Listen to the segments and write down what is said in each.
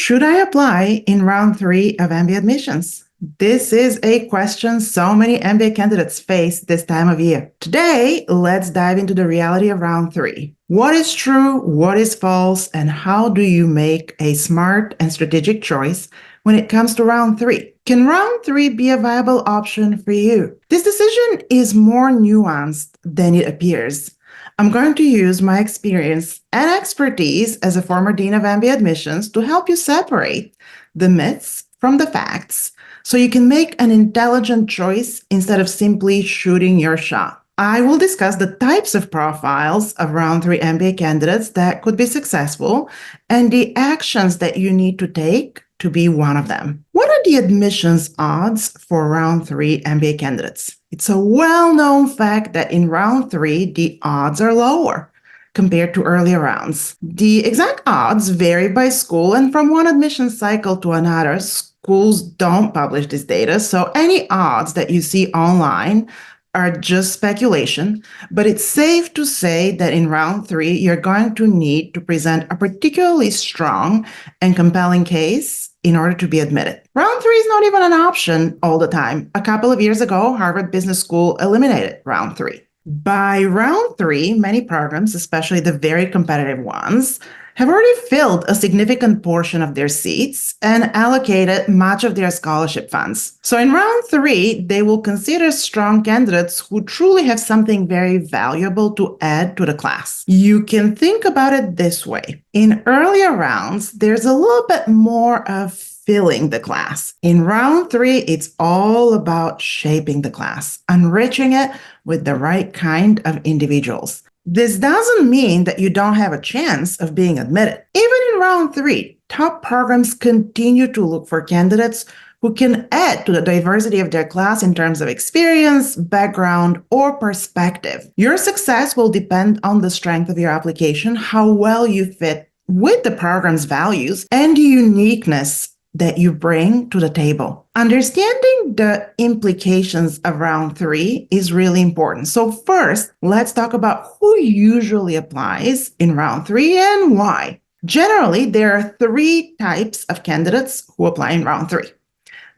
should I apply in round 3 of MBA admissions? This is a question so many MBA candidates face this time of year. Today, let's dive into the reality of round 3. What is true, what is false, and how do you make a smart and strategic choice when it comes to round 3? Can round 3 be a viable option for you? This decision is more nuanced than it appears. I'm going to use my experience and expertise as a former dean of MBA admissions to help you separate the myths from the facts so you can make an intelligent choice instead of simply shooting your shot. I will discuss the types of profiles of round 3 MBA candidates that could be successful and the actions that you need to take to be one of them. What are the admissions odds for round 3 MBA candidates? It's a well-known fact that in round 3, the odds are lower compared to earlier rounds. The exact odds vary by school, and from one admission cycle to another, schools don't publish this data, so any odds that you see online are just speculation, but it's safe to say that in round 3, you're going to need to present a particularly strong and compelling case in order to be admitted. Round 3 is not even an option all the time. A couple of years ago, Harvard Business School eliminated round 3. By round 3, many programs, especially the very competitive ones, have already filled a significant portion of their seats and allocated much of their scholarship funds. So in round 3, they will consider strong candidates who truly have something very valuable to add to the class. You can think about it this way. In earlier rounds, there's a little bit more of filling the class. In round 3, it's all about shaping the class, enriching it with the right kind of individuals. This doesn't mean that you don't have a chance of being admitted. Even in round 3, top programs continue to look for candidates who can add to the diversity of their class in terms of experience, background, or perspective. Your success will depend on the strength of your application, how well you fit with the program's values, and the uniqueness that you bring to the table. Understanding the implications of round 3 is really important. So first, let's talk about who usually applies in round 3 and why. Generally, there are 3 types of candidates who apply in round 3.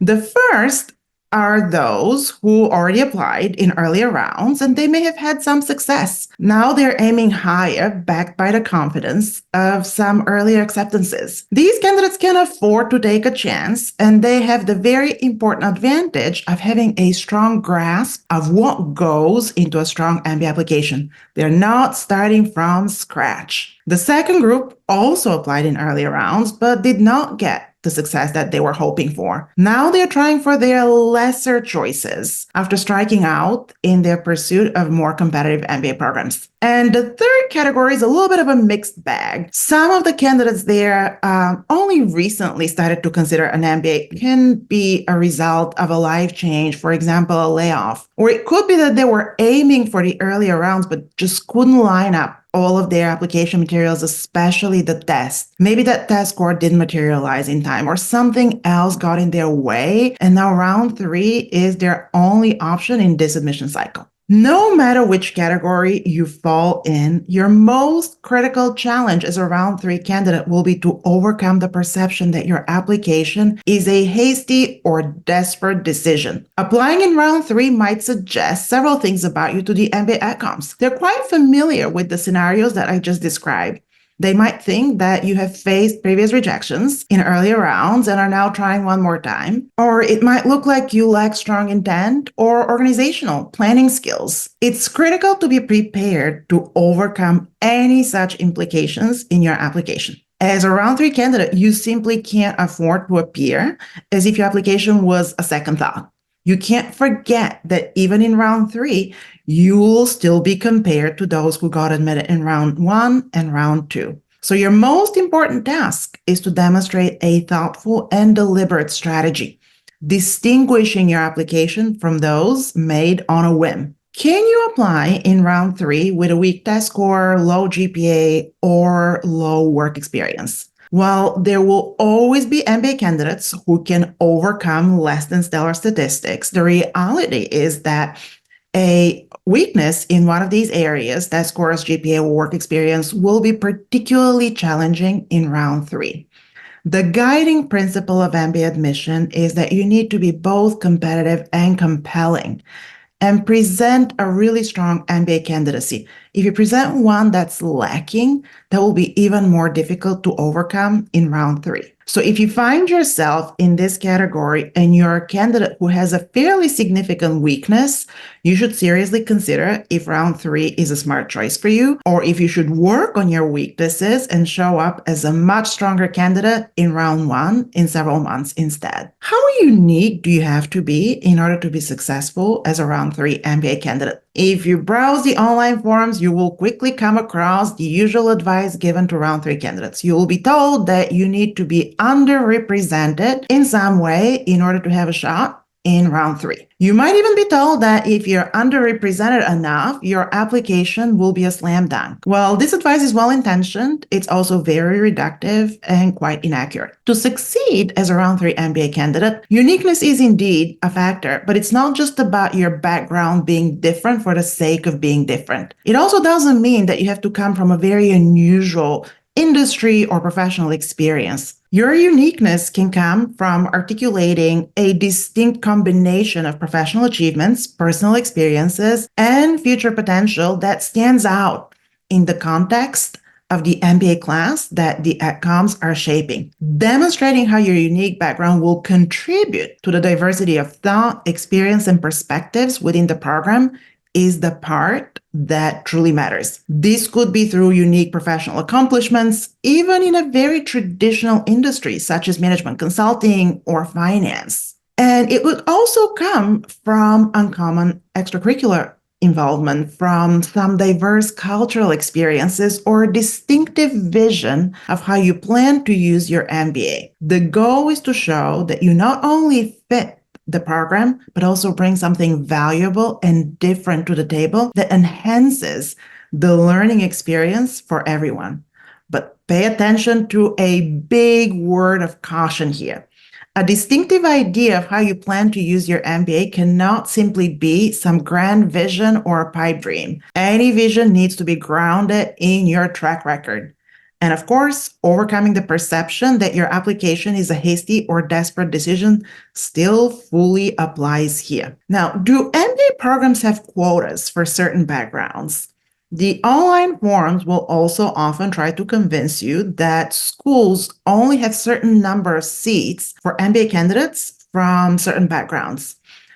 The first are those who already applied in earlier rounds and they may have had some success. Now they're aiming higher, backed by the confidence of some earlier acceptances. These candidates can afford to take a chance, and they have the very important advantage of having a strong grasp of what goes into a strong MBA application. They're not starting from scratch. The second group also applied in earlier rounds, but did not get the success that they were hoping for. Now they're trying for their lesser choices after striking out in their pursuit of more competitive MBA programs. And the third category is a little bit of a mixed bag. Some of the candidates there only recently started to consider an MBA. It can be a result of a life change, for example, a layoff, or it could be that they were aiming for the earlier rounds but just couldn't line up all of their application materials, especially the test. Maybe that test score didn't materialize in time, or something else got in their way, and now round 3 is their only option in this admission cycle. No matter which category you fall in, your most critical challenge as a round 3 candidate will be to overcome the perception that your application is a hasty or desperate decision. Applying in round 3 might suggest several things about you to the MBA outcomes. They're quite familiar with the scenarios that I just described. They might think that you have faced previous rejections in earlier rounds and are now trying one more time. Or it might look like you lack strong intent or organizational planning skills. It's critical to be prepared to overcome any such implications in your application. As a round 3 candidate, you simply can't afford to appear as if your application was a second thought. You can't forget that even in round 3, you will still be compared to those who got admitted in round 1 and round 2. So your most important task is to demonstrate a thoughtful and deliberate strategy, distinguishing your application from those made on a whim. Can you apply in round 3 with a weak test score, low GPA, or low work experience? While there will always be MBA candidates who can overcome less than stellar statistics, the reality is that a weakness in one of these areas, test scores, GPA, or work experience, will be particularly challenging in round 3. The guiding principle of MBA admission is that you need to be both competitive and compelling and present a really strong MBA candidacy. If you present one that's lacking, that will be even more difficult to overcome in round 3. So if you find yourself in this category and you're a candidate who has a fairly significant weakness, you should seriously consider if round 3 is a smart choice for you, or if you should work on your weaknesses and show up as a much stronger candidate in round 1 in several months instead. How unique do you have to be in order to be successful as a round 3 MBA candidate? If you browse the online forums, you will quickly come across the usual advice given to round 3 candidates. You will be told that you need to be underrepresented in some way in order to have a shot in round 3. You might even be told that if you're underrepresented enough, your application will be a slam dunk. While this advice is well-intentioned, it's also very reductive and quite inaccurate. To succeed as a round 3 MBA candidate, uniqueness is indeed a factor, but it's not just about your background being different for the sake of being different. It also doesn't mean that you have to come from a very unusual industry or professional experience. Your uniqueness can come from articulating a distinct combination of professional achievements, personal experiences, and future potential that stands out in the context of the MBA class that the outcomes are shaping. Demonstrating how your unique background will contribute to the diversity of thought, experience, and perspectives within the program is the part that truly matters. This could be through unique professional accomplishments, even in a very traditional industry such as management consulting or finance. And it would also come from uncommon extracurricular involvement, from some diverse cultural experiences, or a distinctive vision of how you plan to use your MBA. The goal is to show that you not only fit the program, but also bring something valuable and different to the table that enhances the learning experience for everyone. But pay attention to a big word of caution here. A distinctive idea of how you plan to use your MBA cannot simply be some grand vision or a pipe dream. Any vision needs to be grounded in your track record. And of course, overcoming the perception that your application is a hasty or desperate decision still fully applies here. Now, do MBA programs have quotas for certain backgrounds? The online forums will also often try to convince you that schools only have certain number of seats for MBA candidates from certain backgrounds.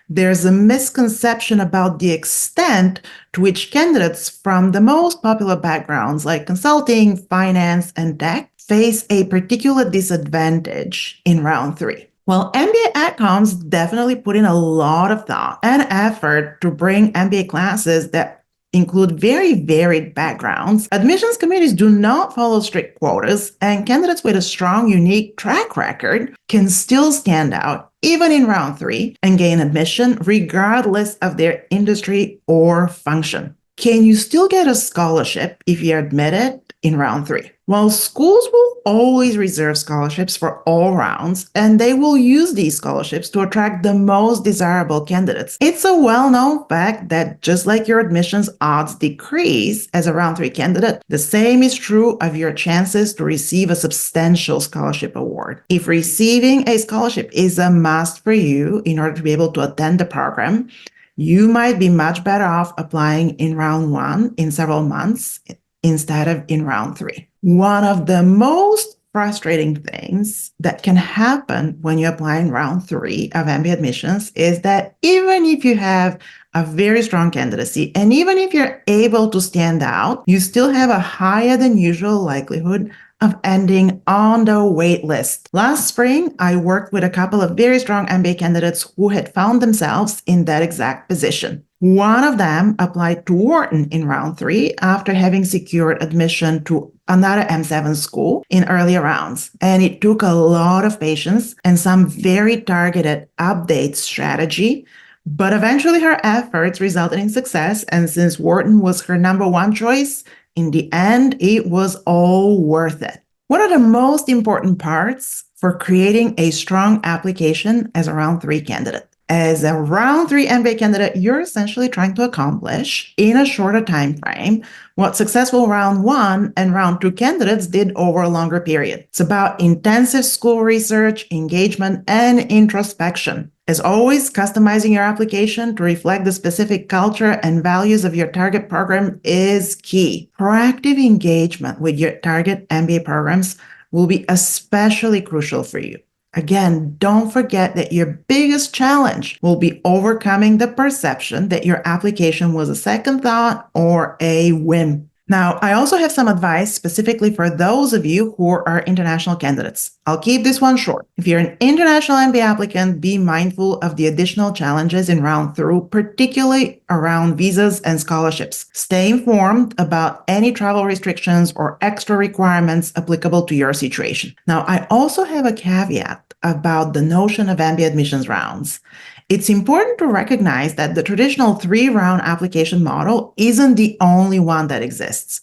There's a misconception about the extent to which candidates from the most popular backgrounds like consulting, finance, and tech face a particular disadvantage in round 3. Well, MBA outcomes definitely put in a lot of thought and effort to bring MBA classes that include very varied backgrounds. Admissions committees do not follow strict quotas, and candidates with a strong, unique track record can still stand out even in round 3 and gain admission regardless of their industry or function. Can you still get a scholarship if you're admitted in round 3? Well, schools will always reserve scholarships for all rounds, and they will use these scholarships to attract the most desirable candidates. It's a well-known fact that just like your admissions odds decrease as a round 3 candidate, the same is true of your chances to receive a substantial scholarship award. If receiving a scholarship is a must for you in order to be able to attend the program, you might be much better off applying in round 1 in several months instead of in round 3. One of the most frustrating things that can happen when you apply in round 3 of MBA admissions is that even if you have a very strong candidacy and even if you're able to stand out, you still have a higher than usual likelihood of ending on the wait list. Last spring, I worked with a couple of very strong MBA candidates who had found themselves in that exact position. One of them applied to Wharton in round 3 after having secured admission to another M7 school in earlier rounds. And it took a lot of patience and some very targeted update strategy. But eventually her efforts resulted in success. And since Wharton was her number 1 choice, in the end, it was all worth it. What are the most important parts for creating a strong application as a round 3 candidate? As a round 3 MBA candidate, you're essentially trying to accomplish in a shorter time frame what successful round 1 and round 2 candidates did over a longer period. It's about intensive school research, engagement, and introspection. As always, customizing your application to reflect the specific culture and values of your target program is key. Proactive engagement with your target MBA programs will be especially crucial for you. Again, don't forget that your biggest challenge will be overcoming the perception that your application was a second thought or a whim. Now, I also have some advice specifically for those of you who are international candidates. I'll keep this one short. If you're an international MBA applicant, be mindful of the additional challenges in round 3, particularly around visas and scholarships. Stay informed about any travel restrictions or extra requirements applicable to your situation. Now, I also have a caveat about the notion of MBA admissions rounds. It's important to recognize that the traditional 3-round application model isn't the only one that exists.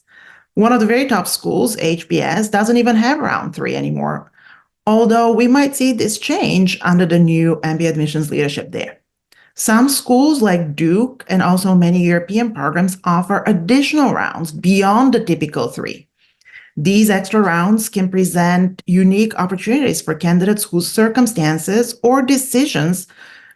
One of the very top schools, HBS, doesn't even have round 3 anymore, although we might see this change under the new MBA admissions leadership there. Some schools like Duke and also many European programs offer additional rounds beyond the typical 3. These extra rounds can present unique opportunities for candidates whose circumstances or decisions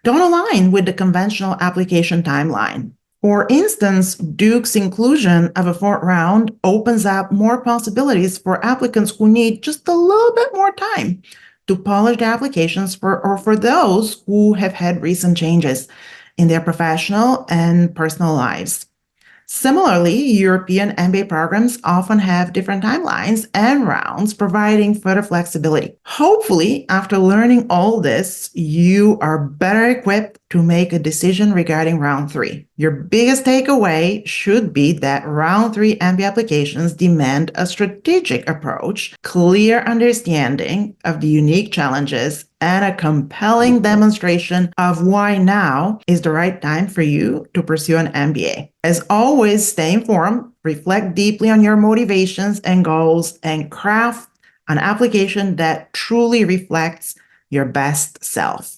don't align with the conventional application timeline. For instance, Duke's inclusion of a 4th round opens up more possibilities for applicants who need just a little bit more time to polish their applications for those who have had recent changes in their professional and personal lives. Similarly, European MBA programs often have different timelines and rounds, providing further flexibility. Hopefully, after learning all this, you are better equipped to make a decision regarding round 3. Your biggest takeaway should be that round 3 MBA applications demand a strategic approach, clear understanding of the unique challenges, and a compelling demonstration of why now is the right time for you to pursue an MBA. As always, stay informed, reflect deeply on your motivations and goals, and craft an application that truly reflects your best self.